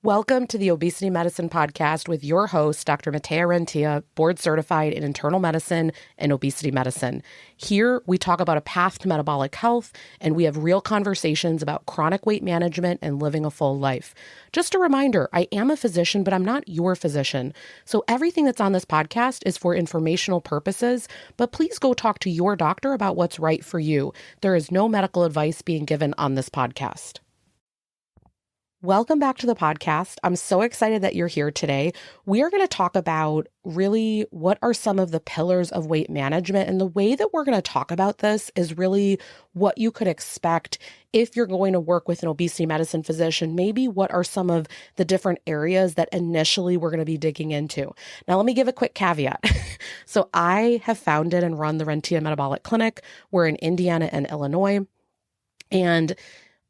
Welcome to the Obesity Medicine Podcast with your host, Dr.Rentea, board certified in internal medicine and obesity medicine. Here, we talk about a path to metabolic health, and we have real conversations about chronic weight management and living a full life. Just a reminder, I am a physician, but I'm not your physician. So everything that's on this podcast is for informational purposes, but please go talk to your doctor about what's right for you. There is no medical advice being given on this podcast. Welcome back to the podcast. I'm so excited that you're here today. We are going to talk about really what are some of the pillars of weight management. And the way that we're going to talk about this is really what you could expect if you're going to work with an obesity medicine physician. Maybe what are some of the different areas that initially we're going to be digging into. Now, let me give a quick caveat. So I have founded and run the Rentea Metabolic Clinic. We're in Indiana and Illinois. And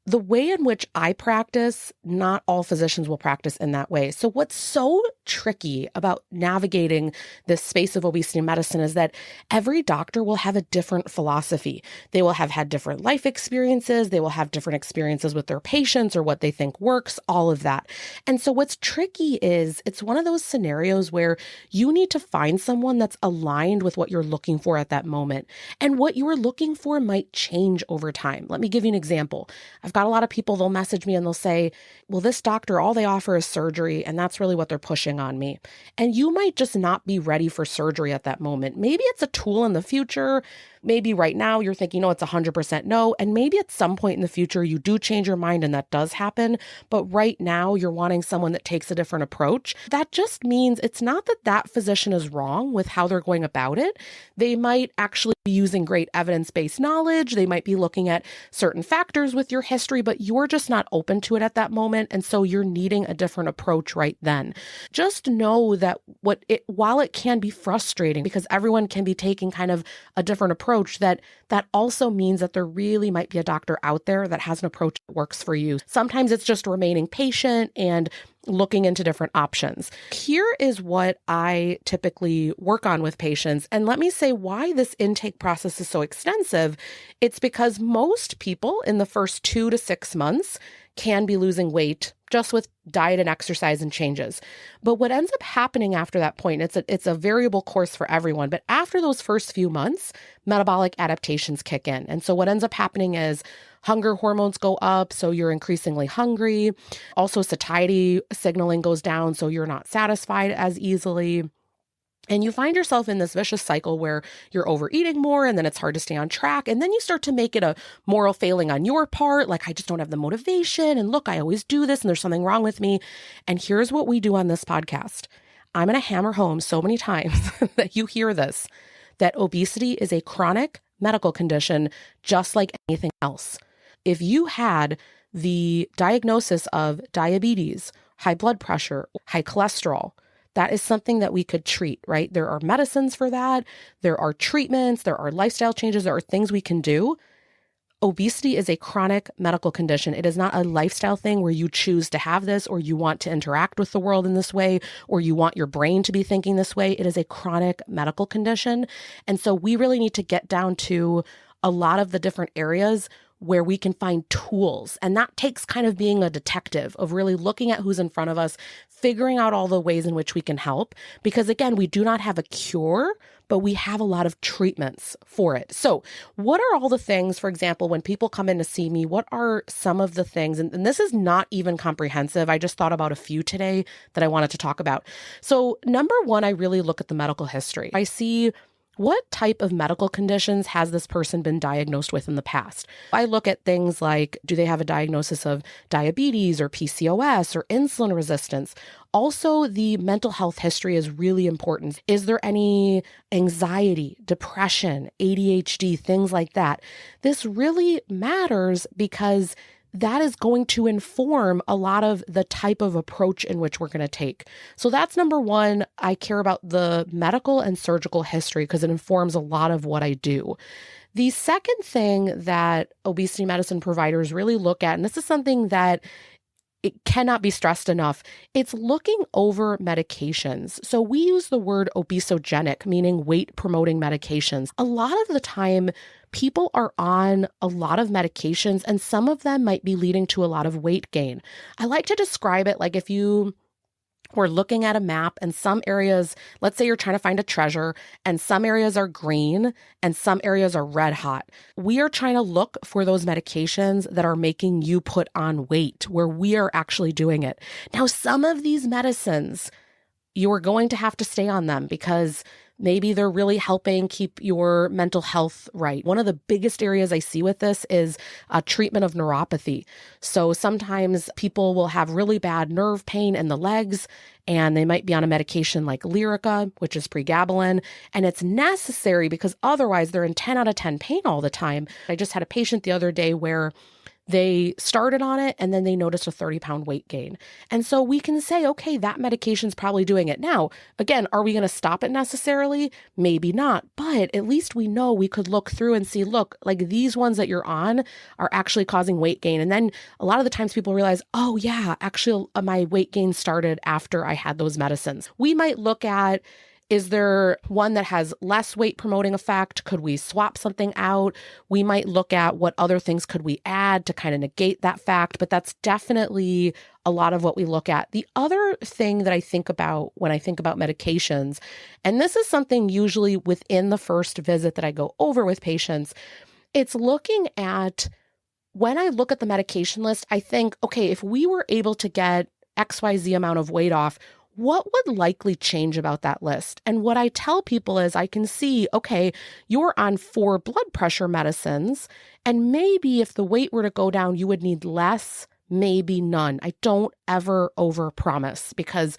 the way in which I practice, not all physicians will practice in that way. So what's so tricky about navigating this space of obesity medicine is that every doctor will have a different philosophy. They will have had different life experiences. They will have different experiences with their patients or what they think works, all of that. And so what's tricky is it's one of those scenarios where you need to find someone that's aligned with what you're looking for at that moment. And what you are looking for might change over time. Let me give you an example. I've got a lot of people, they'll message me and they'll say, well, this doctor, all they offer is surgery, and that's really what they're pushing on me. And you might just not be ready for surgery at that moment. Maybe it's a tool in the future. Maybe right now you're thinking, no, it's 100% no. And maybe at some point in the future, you do change your mind and that does happen. But right now you're wanting someone that takes a different approach. That just means it's not that that physician is wrong with how they're going about it. They might actually be using great evidence-based knowledge. They might be looking at certain factors with your history, but you're just not open to it at that moment. And so you're needing a different approach right then. Just know that while it can be frustrating because everyone can be taking kind of a different approach, that also means that there really might be a doctor out there that has an approach that works for you. Sometimes it's just remaining patient and looking into different options. Here is what I typically work on with patients. And let me say why this intake process is so extensive. It's because most people in the first 2 to 6 months can be losing weight just with diet and exercise and changes. But what ends up happening after that point, it's a variable course for everyone. But after those first few months, metabolic adaptations kick in. And so what ends up happening is hunger hormones go up, so you're increasingly hungry. Also, satiety signaling goes down, so you're not satisfied as easily. And you find yourself in this vicious cycle where you're overeating more and then it's hard to stay on track. And then you start to make it a moral failing on your part. Like, I just don't have the motivation. And look, I always do this and there's something wrong with me. And here's what we do on this podcast. I'm going to hammer home so many times that you hear this, that obesity is a chronic medical condition just like anything else. If you had the diagnosis of diabetes, high blood pressure, high cholesterol, that is something that we could treat, right? There are medicines for that. There are treatments. There are lifestyle changes. There are things we can do. Obesity is a chronic medical condition. It is not a lifestyle thing where you choose to have this or you want to interact with the world in this way or you want your brain to be thinking this way. It is a chronic medical condition. And so we really need to get down to a lot of the different areas where we can find tools. And that takes kind of being a detective, of really looking at who's in front of us, figuring out all the ways in which we can help. Because again, we do not have a cure, but we have a lot of treatments for it. So what are all the things, for example, when people come in to see me, what are some of the things, and this is not even comprehensive. I just thought about a few today that I wanted to talk about. So number one, I really look at the medical history. I see what type of medical conditions has this person been diagnosed with in the past? I look at things like, do they have a diagnosis of diabetes or PCOS or insulin resistance? Also, the mental health history is really important. Is there any anxiety, depression, ADHD, things like that? This really matters because that is going to inform a lot of the type of approach in which we're going to take. So that's number one. I care about the medical and surgical history because it informs a lot of what I do. The second thing that obesity medicine providers really look at, and this is something that it cannot be stressed enough, it's looking over medications. So we use the word obesogenic, meaning weight-promoting medications. A lot of the time, people are on a lot of medications, and some of them might be leading to a lot of weight gain. I like to describe it like if you were looking at a map and some areas, let's say you're trying to find a treasure, and some areas are green and some areas are red hot. We are trying to look for those medications that are making you put on weight, where we are actually doing it. Now, some of these medicines, you are going to have to stay on them because maybe they're really helping keep your mental health right. One of the biggest areas I see with this is treatment of neuropathy. So sometimes people will have really bad nerve pain in the legs, and they might be on a medication like Lyrica, which is pregabalin, and it's necessary because otherwise they're in 10 out of 10 pain all the time. I just had a patient the other day where they started on it and then they noticed a 30-pound weight gain. And so we can say, okay, that medication's probably doing it. Now, again, are we going to stop it necessarily? Maybe not, but at least we know we could look through and see, look, like these ones that you're on are actually causing weight gain. And then a lot of the times people realize, oh yeah, actually my weight gain started after I had those medicines. We might look at, is there one that has less weight promoting effect? Could we swap something out? We might look at what other things could we add to kind of negate that fact, but that's definitely a lot of what we look at. The other thing that I think about when I think about medications, and this is something usually within the first visit that I go over with patients, it's looking at, when I look at the medication list, I think, okay, if we were able to get XYZ amount of weight off, what would likely change about that list? And what I tell people is I can see, okay, you're on 4 blood pressure medicines, and maybe if the weight were to go down, you would need less, maybe none. I don't ever overpromise because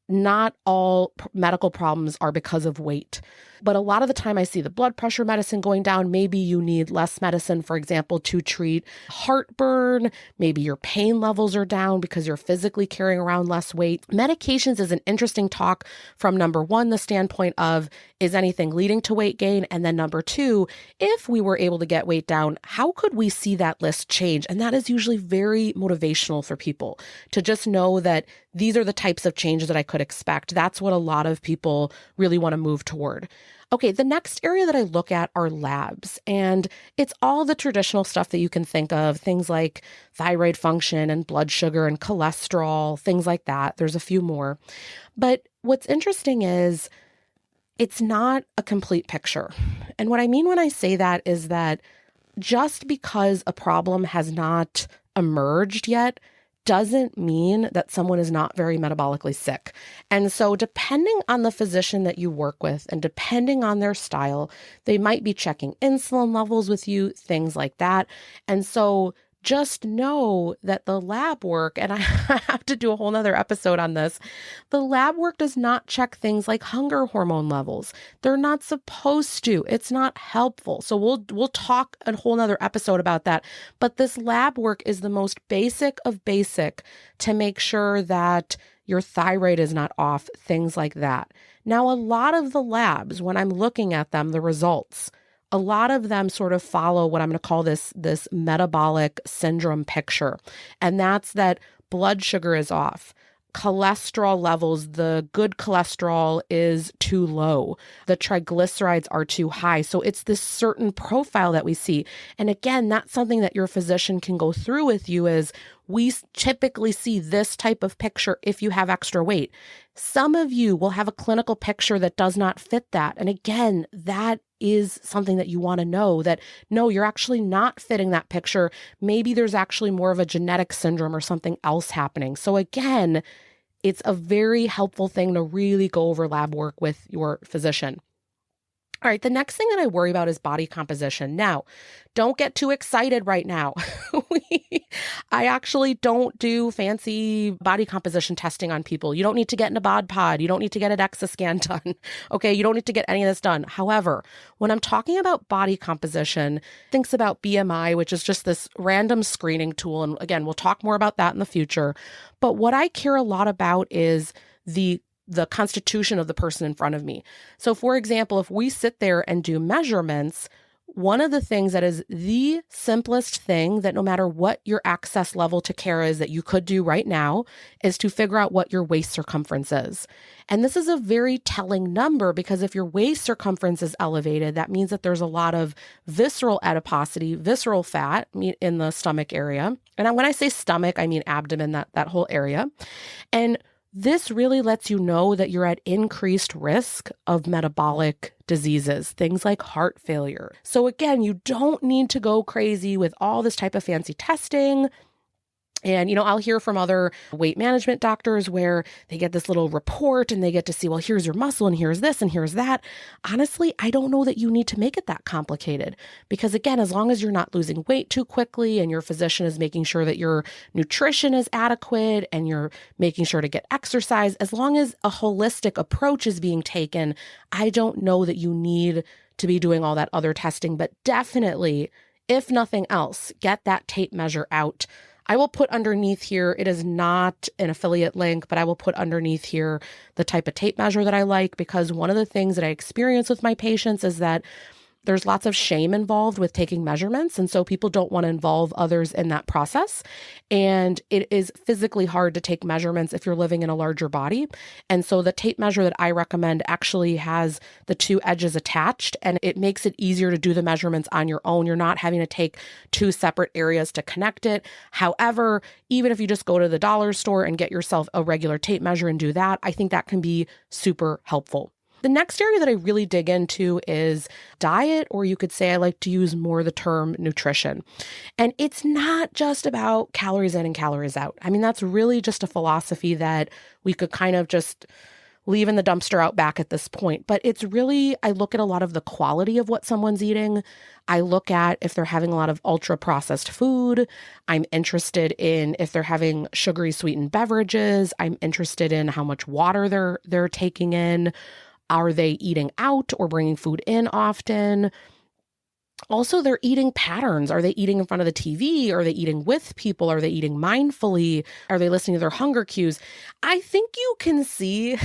not all medical problems are because of weight. But a lot of the time I see the blood pressure medicine going down. Maybe you need less medicine, for example, to treat heartburn. Maybe your pain levels are down because you're physically carrying around less weight. Medications is an interesting talk from number one, the standpoint of, is anything leading to weight gain? And then number two, if we were able to get weight down, how could we see that list change? And that is usually very motivational for people to just know that these are the types of changes that I could expect. That's what a lot of people really want to move toward. Okay, the next area that I look at are labs, and it's all the traditional stuff that you can think of, things like thyroid function and blood sugar and cholesterol, things like that. There's a few more. But what's interesting is it's not a complete picture. And what I mean when I say that is that just because a problem has not emerged yet doesn't mean that someone is not very metabolically sick. And so depending on the physician that you work with and depending on their style, they might be checking insulin levels with you, things like that. And so just know that the lab work, and I have to do a whole nother episode on this, the lab work does not check things like hunger hormone levels. They're not supposed to. It's not helpful. So we'll talk a whole nother episode about that. But this lab work is the most basic of basic to make sure that your thyroid is not off, things like that. Now, a lot of the labs, when I'm looking at them, the results, a lot of them sort of follow what I'm going to call this metabolic syndrome picture. And that's that blood sugar is off. Cholesterol levels, the good cholesterol is too low. The triglycerides are too high. So it's this certain profile that we see. And again, that's something that your physician can go through with you is we typically see this type of picture if you have extra weight. Some of you will have a clinical picture that does not fit that. And again, that is something that you want to know that, no, you're actually not fitting that picture. Maybe there's actually more of a genetic syndrome or something else happening. So again, it's a very helpful thing to really go over lab work with your physician. All right, the next thing that I worry about is body composition. Now, don't get too excited right now. I actually don't do fancy body composition testing on people. You don't need to get in a bod pod. You don't need to get an DEXA scan done. Okay, you don't need to get any of this done. However, when I'm talking about body composition, thinks about BMI, which is just this random screening tool. And again, we'll talk more about that in the future. But what I care a lot about is the constitution of the person in front of me. So for example, if we sit there and do measurements, one of the things that is the simplest thing that no matter what your access level to care is that you could do right now is to figure out what your waist circumference is. And this is a very telling number because if your waist circumference is elevated, that means that there's a lot of visceral adiposity, visceral fat in the stomach area. And when I say stomach, I mean abdomen, that whole area. And this really lets you know that you're at increased risk of metabolic diseases, things like heart failure. So again, you don't need to go crazy with all this type of fancy testing. And, I'll hear from other weight management doctors where they get this little report and they get to see, well, here's your muscle and here's this and here's that. Honestly, I don't know that you need to make it that complicated because again, as long as you're not losing weight too quickly and your physician is making sure that your nutrition is adequate and you're making sure to get exercise, as long as a holistic approach is being taken, I don't know that you need to be doing all that other testing, but definitely, if nothing else, get that tape measure out. I will put underneath here, it is not an affiliate link, but I will put underneath here the type of tape measure that I like because one of the things that I experience with my patients is that there's lots of shame involved with taking measurements. And so people don't want to involve others in that process. And it is physically hard to take measurements if you're living in a larger body. And so the tape measure that I recommend actually has the two edges attached and it makes it easier to do the measurements on your own. You're not having to take two separate areas to connect it. However, even if you just go to the dollar store and get yourself a regular tape measure and do that, I think that can be super helpful. The next area that I really dig into is diet, or you could say I like to use more the term nutrition. And it's not just about calories in and calories out. I mean, that's really just a philosophy that we could kind of just leave in the dumpster out back at this point. But it's really, I look at a lot of the quality of what someone's eating. I look at if they're having a lot of ultra processed food. I'm interested in if they're having sugary sweetened beverages. I'm interested in how much water they're taking in. Are they eating out or bringing food in often? Also, their eating patterns. Are they eating in front of the TV? Are they eating with people? Are they eating mindfully? Are they listening to their hunger cues? I think you can see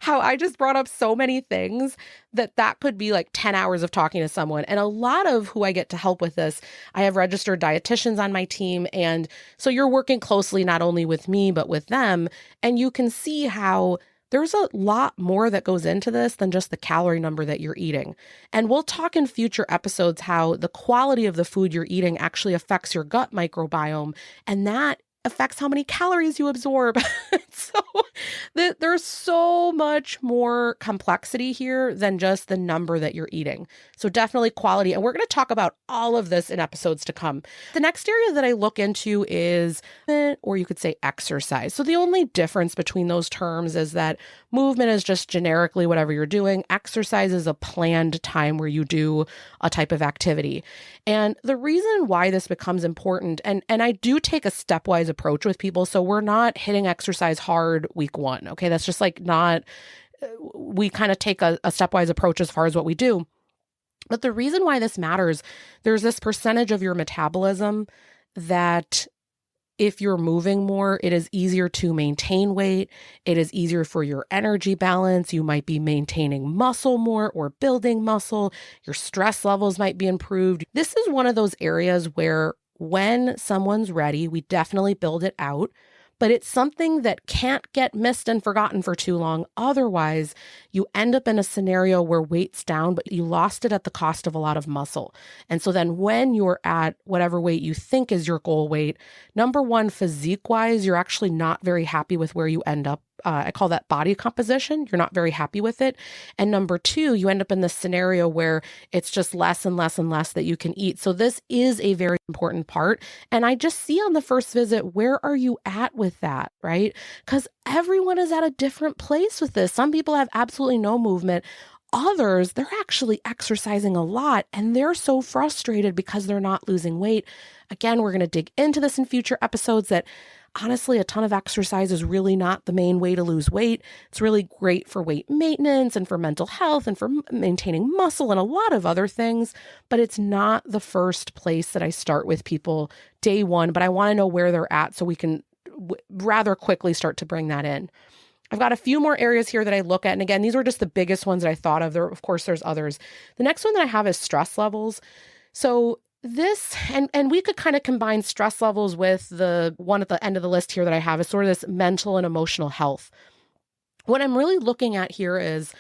how I just brought up so many things that could be like 10 hours of talking to someone. And a lot of who I get to help with this, I have registered dietitians on my team. And so you're working closely not only with me, but with them. And you can see how there's a lot more that goes into this than just the calorie number that you're eating. And we'll talk in future episodes how the quality of the food you're eating actually affects your gut microbiome, and that affects how many calories you absorb. So there's so much more complexity here than just the number that you're eating. So definitely quality. And we're going to talk about all of this in episodes to come. The next area that I look into is, or you could say exercise. So the only difference between those terms is that movement is just generically whatever you're doing. Exercise is a planned time where you do a type of activity. And the reason why this becomes important, and I do take a stepwise approach with people. So we're not hitting exercise hard week one. Okay. That's just like not, we kind of take a stepwise approach as far as what we do. But the reason why this matters, there's this percentage of your metabolism that if you're moving more, it is easier to maintain weight. It is easier for your energy balance. You might be maintaining muscle more or building muscle. Your stress levels might be improved. This is one of those areas where when someone's ready, we definitely build it out. But it's something that can't get missed and forgotten for too long. Otherwise, you end up in a scenario where weight's down, but you lost it at the cost of a lot of muscle. And so then when you're at whatever weight you think is your goal weight, number one, physique-wise, you're actually not very happy with where you end up. I call that body composition. You're not very happy with it. And number two, you end up in this scenario where it's just less and less and less that you can eat. So this is a very important part. And I just see on the first visit, where are you at with that, right? Because everyone is at a different place with this. Some people have absolutely no movement. Others, they're actually exercising a lot and they're so frustrated because they're not losing weight. Again, we're going to dig into this in future episodes that honestly, a ton of exercise is really not the main way to lose weight. It's really great for weight maintenance and for mental health and for maintaining muscle and a lot of other things, but it's not the first place that I start with people day one, but I want to know where they're at so we can rather quickly start to bring that in. I've got a few more areas here that I look at. And again, these were just the biggest ones that I thought of. Of course, there's others. The next one that I have is stress levels. So this, and we could kind of combine stress levels with the one at the end of the list here that I have is sort of this mental and emotional health. What I'm really looking at here is,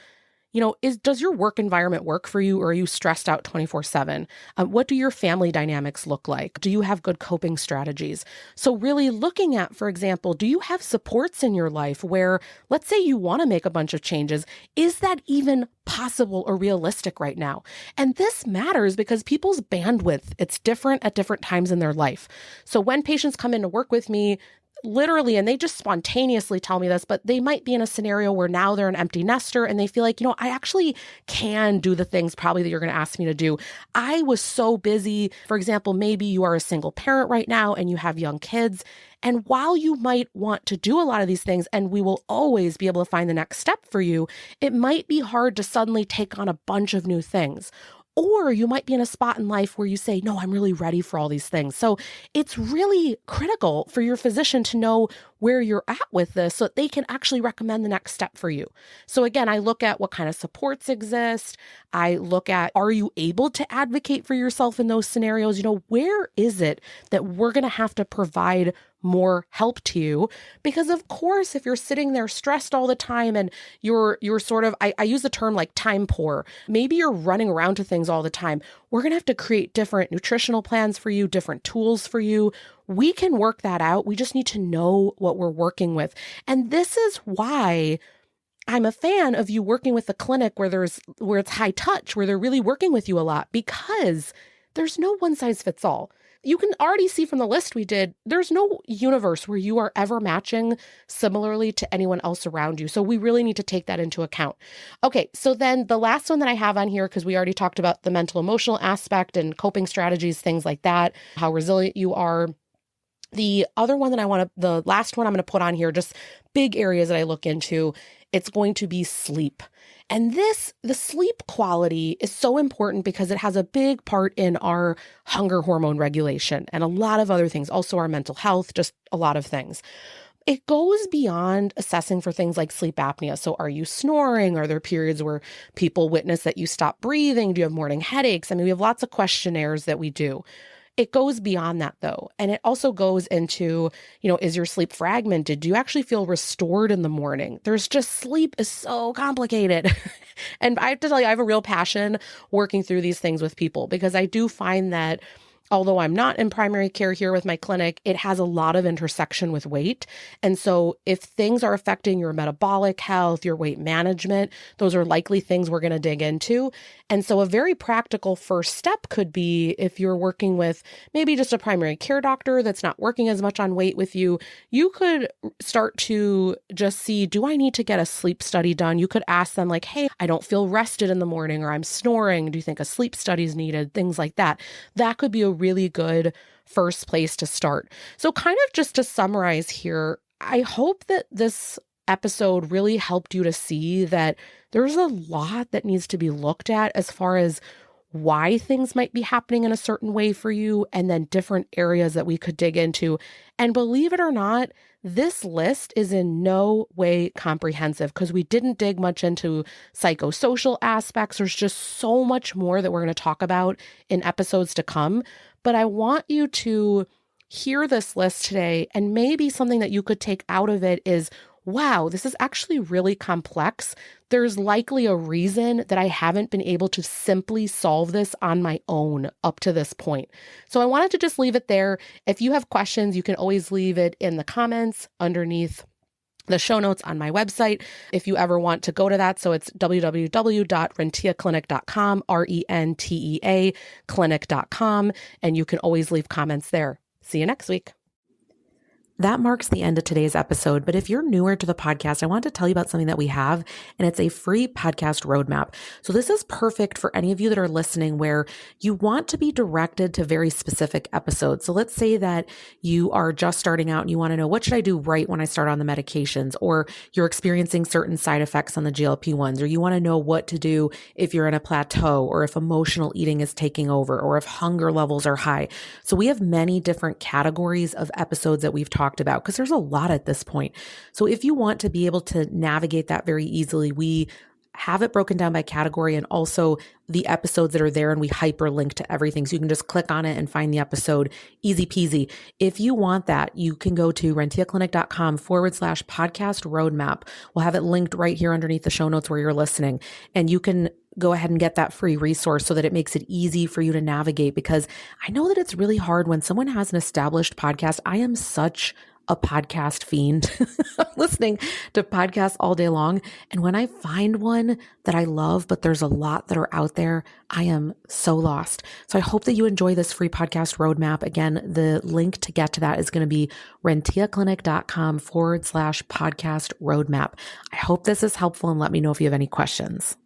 does your work environment work for you, or are you stressed out 24/7? What do your family dynamics look like? Do you have good coping strategies? So really looking at, for example, do you have supports in your life where, let's say you want to make a bunch of changes, is that even possible or realistic right now? And this matters because people's bandwidth, it's different at different times in their life. So when patients come in to work with me, literally, and they just spontaneously tell me this, but they might be in a scenario where now they're an empty nester and they feel like, I actually can do the things probably that you're going to ask me to do. I was so busy. For example, maybe you are a single parent right now and you have young kids. And while you might want to do a lot of these things, and we will always be able to find the next step for you, it might be hard to suddenly take on a bunch of new things. Or you might be in a spot in life where you say, no, I'm really ready for all these things. So it's really critical for your physician to know where you're at with this so that they can actually recommend the next step for you. So again, I look at what kind of supports exist. I look at, are you able to advocate for yourself in those scenarios? Where is it that we're going to have to provide more help to you? Because of course, if you're sitting there stressed all the time and you're sort of, I use the term like time poor, maybe you're running around to things all the time. We're going to have to create different nutritional plans for you, different tools for you. We can work that out. We just need to know what we're working with. And this is why I'm a fan of you working with a clinic where it's high touch, where they're really working with you a lot, because there's no one size fits all. You can already see from the list we did, there's no universe where you are ever matching similarly to anyone else around you. So we really need to take that into account. Okay, so then the last one that I have on here, because we already talked about the mental emotional aspect and coping strategies, things like that, how resilient you are. The other one that the last one I'm going to put on here, just big areas that I look into, it's going to be sleep. And the sleep quality is so important because it has a big part in our hunger hormone regulation and a lot of other things, also our mental health, just a lot of things. It goes beyond assessing for things like sleep apnea. So are you snoring? Are there periods where people witness that you stop breathing? Do you have morning headaches? I mean, we have lots of questionnaires that we do. It goes beyond that though. And it also goes into, is your sleep fragmented? Do you actually feel restored in the morning? Sleep is so complicated. And I have to tell you, I have a real passion working through these things with people because I do find that although I'm not in primary care here with my clinic, it has a lot of intersection with weight. And so if things are affecting your metabolic health, your weight management, those are likely things we're going to dig into. And so a very practical first step could be if you're working with maybe just a primary care doctor that's not working as much on weight with you, you could start to just see, do I need to get a sleep study done? You could ask them like, hey, I don't feel rested in the morning, or I'm snoring. Do you think a sleep study is needed? Things like that. That could be a really good first place to start. So kind of just to summarize here, I hope that this episode really helped you to see that there's a lot that needs to be looked at as far as why things might be happening in a certain way for you, and then different areas that we could dig into. And believe it or not, this list is in no way comprehensive because we didn't dig much into psychosocial aspects. There's just so much more that we're going to talk about in episodes to come. But I want you to hear this list today, and maybe something that you could take out of it is, wow, this is actually really complex. There's likely a reason that I haven't been able to simply solve this on my own up to this point. So I wanted to just leave it there. If you have questions, you can always leave it in the comments underneath the show notes on my website if you ever want to go to that. So it's www.renteaclinic.com, RENTEA clinic.com, and you can always leave comments there. See you next week. That marks the end of today's episode, but if you're newer to the podcast, I want to tell you about something that we have, and it's a free podcast roadmap. So this is perfect for any of you that are listening where you want to be directed to very specific episodes. So let's say that you are just starting out and you want to know, what should I do right when I start on the medications? Or you're experiencing certain side effects on the GLP-1s, or you want to know what to do if you're in a plateau, or if emotional eating is taking over, or if hunger levels are high. So we have many different categories of episodes that we've talked talked about, because there's a lot at this point. So if you want to be able to navigate that very easily, we have it broken down by category and also the episodes that are there, and we hyperlink to everything. So you can just click on it and find the episode, easy peasy. If you want that, you can go to renteaclinic.com/podcast roadmap. We'll have it linked right here underneath the show notes where you're listening. And you can go ahead and get that free resource so that it makes it easy for you to navigate, because I know that it's really hard when someone has an established podcast. I am such a podcast fiend. I'm listening to podcasts all day long. And when I find one that I love, but there's a lot that are out there, I am so lost. So I hope that you enjoy this free podcast roadmap. Again, the link to get to that is going to be renteaclinic.com/podcast roadmap. I hope this is helpful, and let me know if you have any questions.